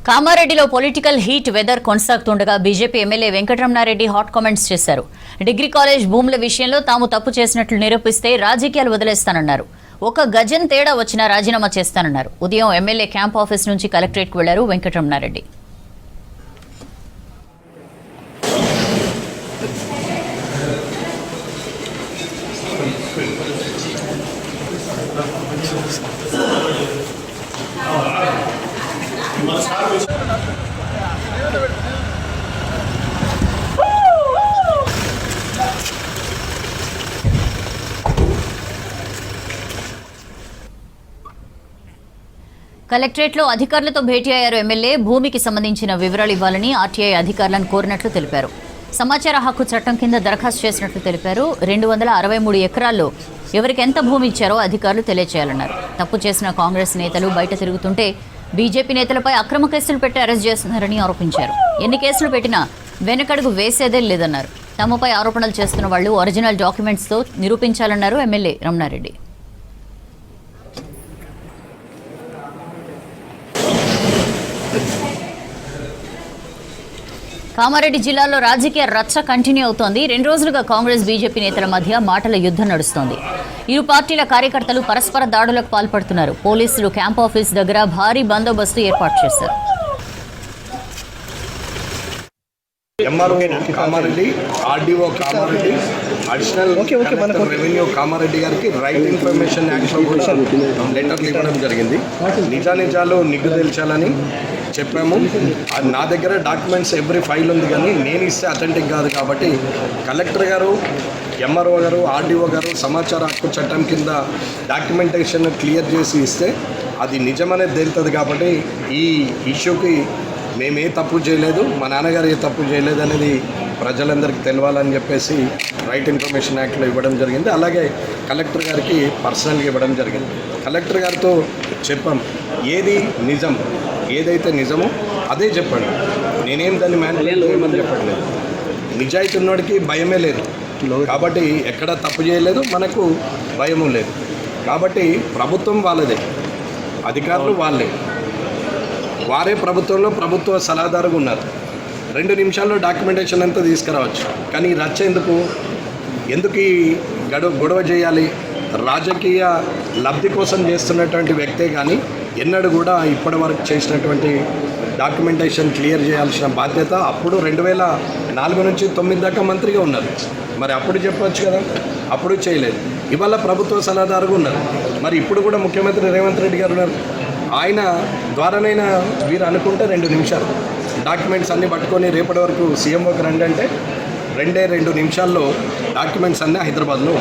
కామారెడ్డిలో political heat weather కొనసాగుతుండగా BJP MLA Venkataramana Reddy hot comments చేశారు. డిగ్రీ కాలేజ్ భూముల విషయంలో తాము తప్పు చేసినట్లు నిరూపిస్తే రాజకీయాలు వదిలేస్తానన్నారు. ఒక గజం తేడా వచ్చినా రాజీనామా చేస్తానన్నారు. ఉదయం ఎమ్మెల్యే క్యాంప్ ఆఫీస్ నుంచి కలెక్టరేట్కు వెళ్లారు వెంకటరమణారెడ్డి. కలెక్టరేట్లో అధికారులతో భేటీ అయ్యారు ఎమ్మెల్యే. భూమికి సంబంధించిన వివరాలు ఇవ్వాలని ఆర్టీఐ అధికారులను కోరినట్లు తెలిపారు. సమాచార హక్కు చట్టం కింద దరఖాస్తు చేసినట్లు తెలిపారు. 263 ఎకరాల్లో ఎవరికి ఎంత భూమి ఇచ్చారో అధికారులు తెలియజేయాలన్నారు. తప్పు చేసిన కాంగ్రెస్ నేతలు బయట తిరుగుతుంటే బీజేపీ నేతలపై అక్రమ కేసులు పెట్టి అరెస్ట్ చేస్తున్నారని ఆరోపించారు. ఎన్ని కేసులు పెట్టినా వెనకడుగు వేసేదే లేదన్నారు. తమపై ఆరోపణలు చేస్తున్న వాళ్లు ఒరిజినల్ డాక్యుమెంట్స్తో నిరూపించాలన్నారు ఎమ్మెల్యే రమణారెడ్డి. కామారెడ్డి జిల్లాలో రాజకీయ రచ్చ కంటిన్యూ అవుతోంది. 2 రోజులుగా కాంగ్రెస్ బీజేపీ నేతల మధ్య మాటల యుద్ధం నడుస్తోంది. ఇరు పార్టీల కార్యకర్తలు పరస్పర దాడులకు పాల్పడుతున్నారు. పోలీసులు క్యాంప్ ఆఫీస్ దగ్గర భారీ బందోబస్తు ఏర్పాటు చేశారు. MRO Kamareddy, RDO Kamareddy, additional revenue Kamareddy గారికి రైట్ ఇన్ఫర్మేషన్ యాక్ట్లో కూడా లెటర్లు ఇవ్వడం జరిగింది. నిజాలు నిగ్గు తేల్చాలని చెప్పాము. నా దగ్గర డాక్యుమెంట్స్ ఎవ్రీ ఫైల్ ఉంది, కానీ నేను ఇస్తే అథెంటిక్ కాదు. కాబట్టి కలెక్టర్ గారు, ఎంఆర్ఓ గారు, ఆర్డీఓ గారు సమాచార హక్కు చట్టం కింద డాక్యుమెంటేషన్ క్లియర్ చేసి ఇస్తే అది నిజమనేది తేలుతుంది. కాబట్టి ఈ ఇష్యూకి మేము ఏ తప్పు చేయలేదు, మా నాన్నగారు ఏ తప్పు చేయలేదు అనేది ప్రజలందరికీ తెలవాలని చెప్పేసి రైట్ ఇన్ఫర్మేషన్ యాక్ట్లో ఇవ్వడం జరిగింది. అలాగే కలెక్టర్ గారికి పర్సనల్గా ఇవ్వడం జరిగింది. కలెక్టర్ గారితో చెప్పాం, ఏది నిజం, ఏదైతే నిజమో అదే చెప్పండి. నేనేం దాన్ని మ్యానిపులేట్ చేయమని చెప్పట్లేదు. నిజాయితీ ఉన్నోడికి భయమే లేదు. కాబట్టి ఎక్కడ తప్పు చేయలేదు, మనకు భయము లేదు. కాబట్టి ప్రభుత్వం వాళ్ళదే, అధికారులు వాళ్ళే, వారే ప్రభుత్వంలో ప్రభుత్వ సలహాదారుగా ఉన్నారు. 2 నిమిషాల్లో డాక్యుమెంటేషన్ అంతా తీసుకురావచ్చు. కానీ రచ్చ ఎందుకు ఈ గొడవ చేయాలి? రాజకీయ లబ్ధి కోసం చేస్తున్నటువంటి వ్యక్తే కానీ ఎన్నడూ కూడా ఇప్పటి వరకు చేసినటువంటి డాక్యుమెంటేషన్ క్లియర్ చేయాల్సిన బాధ్యత అప్పుడు 2004 నుంచి 2009 దాకా మంత్రిగా ఉన్నారు. మరి అప్పుడు చెప్పవచ్చు కదా, అప్పుడు చేయలేదు. ఇవాళ ప్రభుత్వ సలహాదారుగా ఉన్నారు. మరి ఇప్పుడు కూడా ముఖ్యమంత్రి రేవంత్ రెడ్డి గారు ఉన్నారు. ఆయన ద్వారానైనా వీరు అనుకుంటే 2 నిమిషాలు డాక్యుమెంట్స్ అన్నీ పట్టుకొని రేపటి వరకు సీఎంఓకి రండి అంటే 2 నిమిషాల్లో డాక్యుమెంట్స్ అన్నీ హైదరాబాద్లో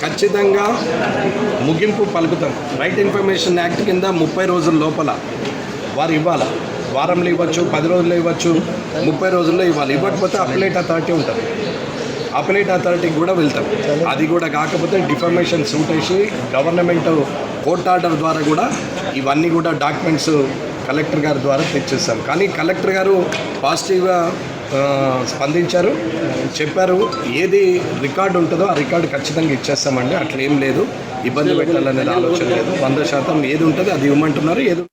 ఖచ్చితంగా ముగింపు పలుకుతాం. రైట్ ఇన్ఫర్మేషన్ యాక్ట్ కింద 30 రోజుల లోపల వారు ఇవ్వాలి. వారంలో ఇవ్వచ్చు, 10 రోజుల్లో ఇవ్వచ్చు, 30 రోజుల్లో ఇవ్వాలి. ఇవ్వకపోతే అప్లైట్ అథారిటీ ఉంటుంది, అప్లైట్ అథారిటీకి కూడా వెళ్తాం. అది కూడా కాకపోతే డిఫర్మేషన్ సూట్ వేసి గవర్నమెంట్ కోర్ట్ ఆర్డర్ ద్వారా కూడా ఇవన్నీ కూడా డాక్యుమెంట్స్ కలెక్టర్ గారి ద్వారా తెచ్చేస్తాం. కానీ కలెక్టర్ గారు పాజిటివ్గా స్పందించారు, చెప్పారు ఏది రికార్డు ఉంటుందో ఆ రికార్డు ఖచ్చితంగా ఇచ్చేస్తామండి. అట్లా ఏం లేదు, ఇబ్బంది పెట్టాలనేది ఆలోచన లేదు. 100% ఏది ఉంటుందో అది ఇవ్వమంటున్నారు. ఏది